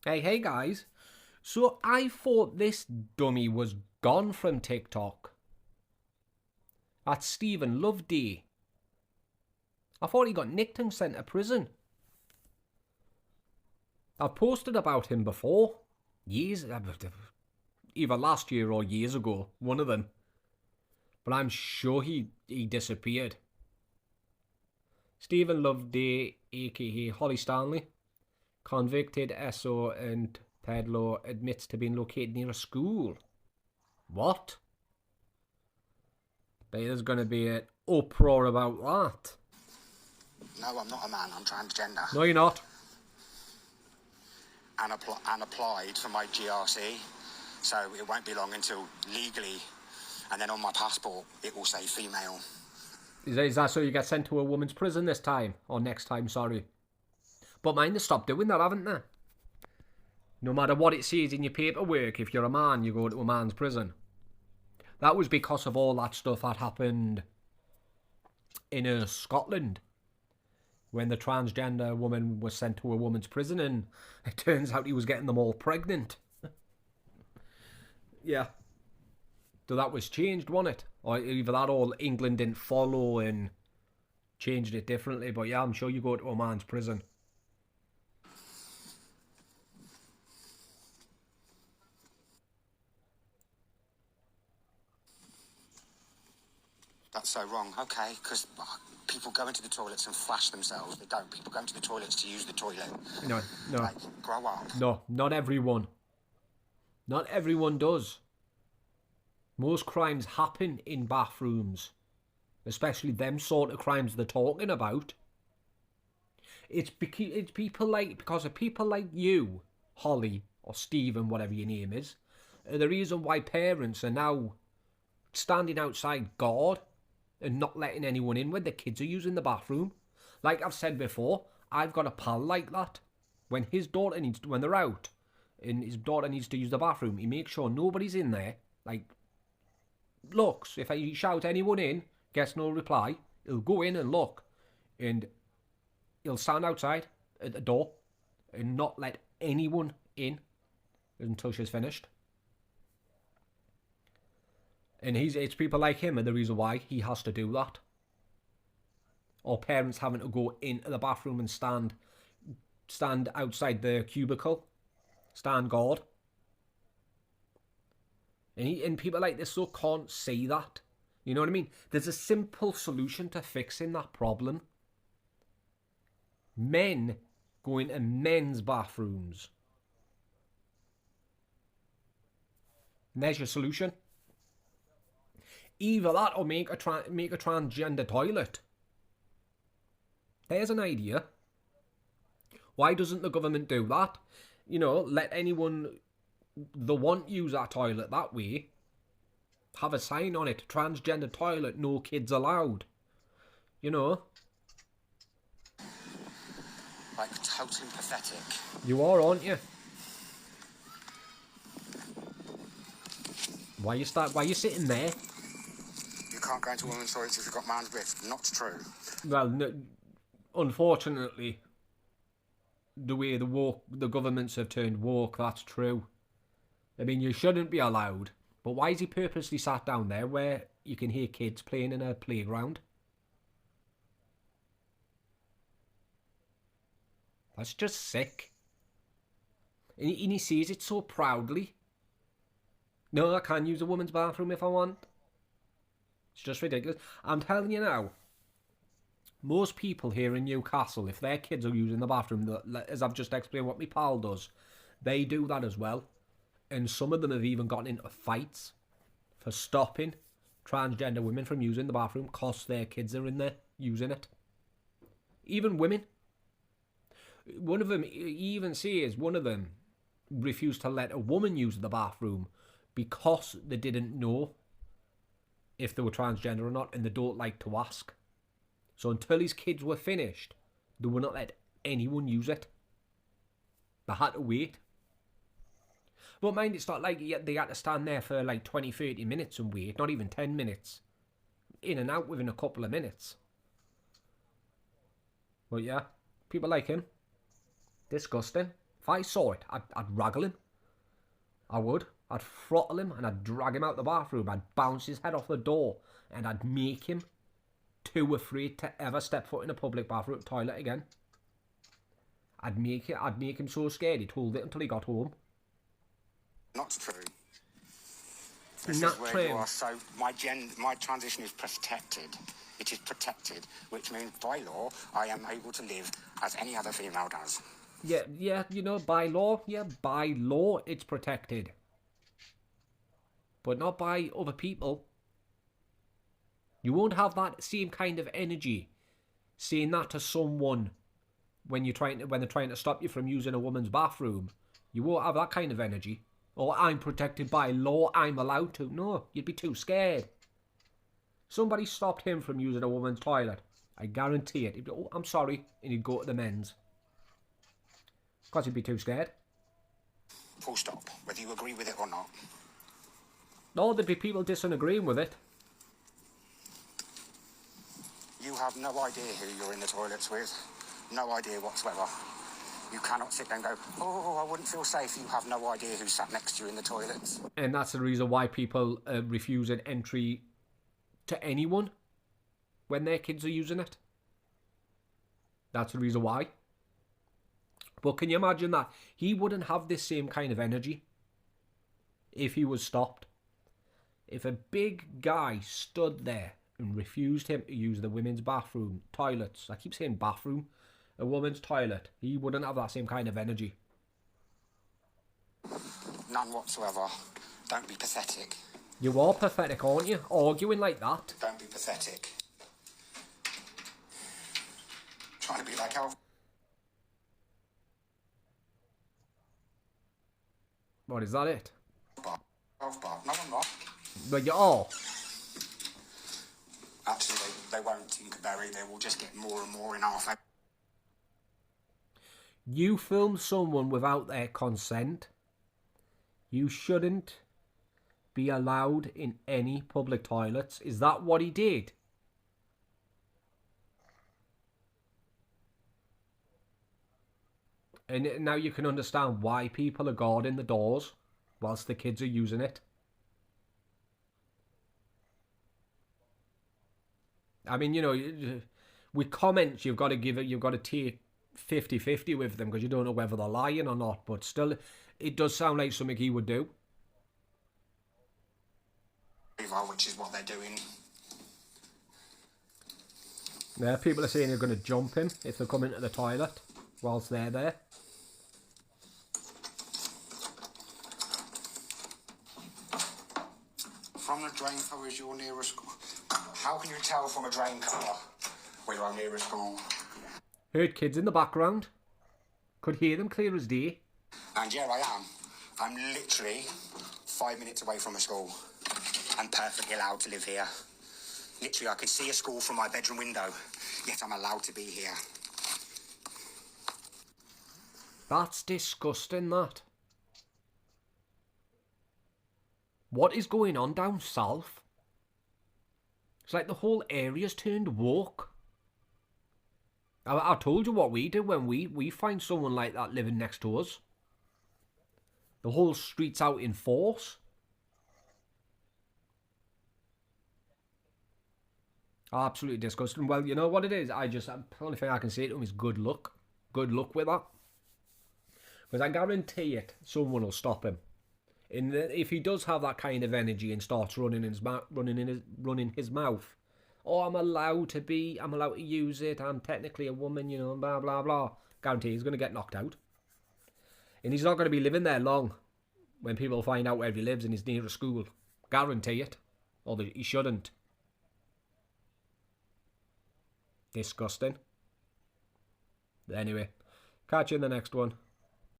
Hey guys. So I thought this dummy was gone from TikTok. That's Stephen Loveday. I thought he got nicked and sent to prison. I've posted about him before. Years, either last year or years ago. One of them. But I'm sure he disappeared. Stephen Loveday, aka Holly Stanley. Convicted SO and peddler admits to being located near a school. What? There's going to be an uproar about that. No, I'm not a man. I'm transgender. No, you're not. And applied for my GRC. So it won't be long until legally, and then on my passport, it will say female. Is that so you get sent to a woman's prison this time? Or next time, sorry. But mind, they stopped doing that, haven't they? No matter what it says in your paperwork, if you're a man, you go to a man's prison. That was because of all that stuff that happened in Scotland. When the transgender woman was sent to a woman's prison and it turns out he was getting them all pregnant. Yeah. So that was changed, wasn't it? Or either that or England didn't follow and changed it differently. But yeah, I'm sure you go to a man's prison. That's so wrong. Okay, because people go into the toilets and flash themselves. They don't. People go into the toilets to use the toilet. No. Like, grow up. No, not everyone. Not everyone does. Most crimes happen in bathrooms. Especially them sort of crimes they're talking about. It's people like, because of people like you, Holly, or Stephen, whatever your name is, the reason why parents are now standing outside God and not letting anyone in when the kids are using the bathroom. Like I've said before, I've got a pal like that. When they're out and his daughter needs to use the bathroom, he makes sure nobody's in there. Like, looks, if I shout anyone in, gets no reply, he'll go in and look, and he'll stand outside at the door and not let anyone in until she's finished. And it's people like him are the reason why he has to do that. Or parents having to go into the bathroom and stand outside the cubicle, stand guard. And people like this so can't see that. You know what I mean? There's a simple solution to fixing that problem. Men go into men's bathrooms. And there's your solution. Either that or make a transgender toilet. There's an idea. Why doesn't the government do that? You know, let anyone they want use that toilet that way. Have a sign on it, transgender toilet, no kids allowed. You know. Like, totally pathetic. You are, aren't you? Why you sitting there? You can't go into women's toilets if you've got man's breath. Not true. Well, no, unfortunately, the way the governments have turned woke, that's true. I mean, you shouldn't be allowed. But why is he purposely sat down there where you can hear kids playing in a playground? That's just sick. And he sees it so proudly. No, I can use a woman's bathroom if I want. It's just ridiculous. I'm telling you now, most people here in Newcastle, if their kids are using the bathroom, as I've just explained what my pal does, they do that as well. And some of them have even gotten into fights for stopping transgender women from using the bathroom because their kids are in there using it. Even women. One of them, he even says, one of them refused to let a woman use the bathroom because they didn't know if they were transgender or not, and they don't like to ask. So until his kids were finished, they would not let anyone use it. They had to wait. But mind, it's not like they had to stand there for like 20, 30 minutes and wait, not even 10 minutes. In and out within a couple of minutes. But yeah, people like him. Disgusting. If I saw it, I'd wraggle him. I would. I'd throttle him and I'd drag him out the bathroom. I'd bounce his head off the door and I'd make him too afraid to ever step foot in a public bathroom toilet again. I'd make him so scared he'd hold it until he got home. Not true. Not true. You are so my transition is protected. It is protected, which means by law I am able to live as any other female does. Yeah, you know, by law, it's protected. But not by other people. You won't have that same kind of energy saying that to someone when they're trying to stop you from using a woman's bathroom. You won't have that kind of energy. Oh, I'm protected by law, I'm allowed to. No, you'd be too scared. Somebody stopped him from using a woman's toilet. I guarantee it. He'd be, oh, I'm sorry, and he'd go to the men's. Because he'd be too scared. Full stop, whether you agree with it or not. No, there'd be people disagreeing with it. You have no idea who you're in the toilets with. No idea whatsoever. You cannot sit there and go, oh, I wouldn't feel safe. You have no idea who sat next to you in the toilets. And that's the reason why people refuse an entry to anyone when their kids are using it. That's the reason why. But can you imagine that? He wouldn't have this same kind of energy if he was stopped. If a big guy stood there and refused him to use the women's bathroom, toilets, I keep saying bathroom, a woman's toilet, he wouldn't have that same kind of energy. None whatsoever. Don't be pathetic. You are pathetic, aren't you? Arguing like that. Don't be pathetic. Trying to be like Alf. What, is that it? Alf Bar. No, I'm not. But you are. Actually, they won't Tinkerberry. They will just get more and more in our favour. You film someone without their consent. You shouldn't be allowed in any public toilets. Is that what he did? And now you can understand why people are guarding the doors whilst the kids are using it. I mean, you know, with comments, you've got to take 50-50 with them because you don't know whether they're lying or not. But still, it does sound like something he would do. Which is what they're doing. Yeah, people are saying they're going to jump him if they come into the toilet whilst they're there. From the drain cover is your nearest school. How can you tell from a drain cover where you're near a school? Heard kids in the background. Could hear them clear as day. And yeah, I am. I'm literally 5 minutes away from a school. I'm perfectly allowed to live here. Literally, I could see a school from my bedroom window, yet I'm allowed to be here. That's disgusting, that. What is going on down south? It's like the whole area's turned woke. I told you what we do when we find someone like that living next to us. The whole street's out in force. Absolutely disgusting. Well, you know what it is? The only thing I can say to him is good luck. Good luck with that. Because I guarantee it, someone will stop him. And if he does have that kind of energy and starts running his mouth, oh, I'm allowed to use it, I'm technically a woman, you know, blah, blah, blah. Guarantee he's going to get knocked out. And he's not going to be living there long when people find out where he lives and he's near a school. Guarantee it. Or he shouldn't. Disgusting. But anyway, catch you in the next one.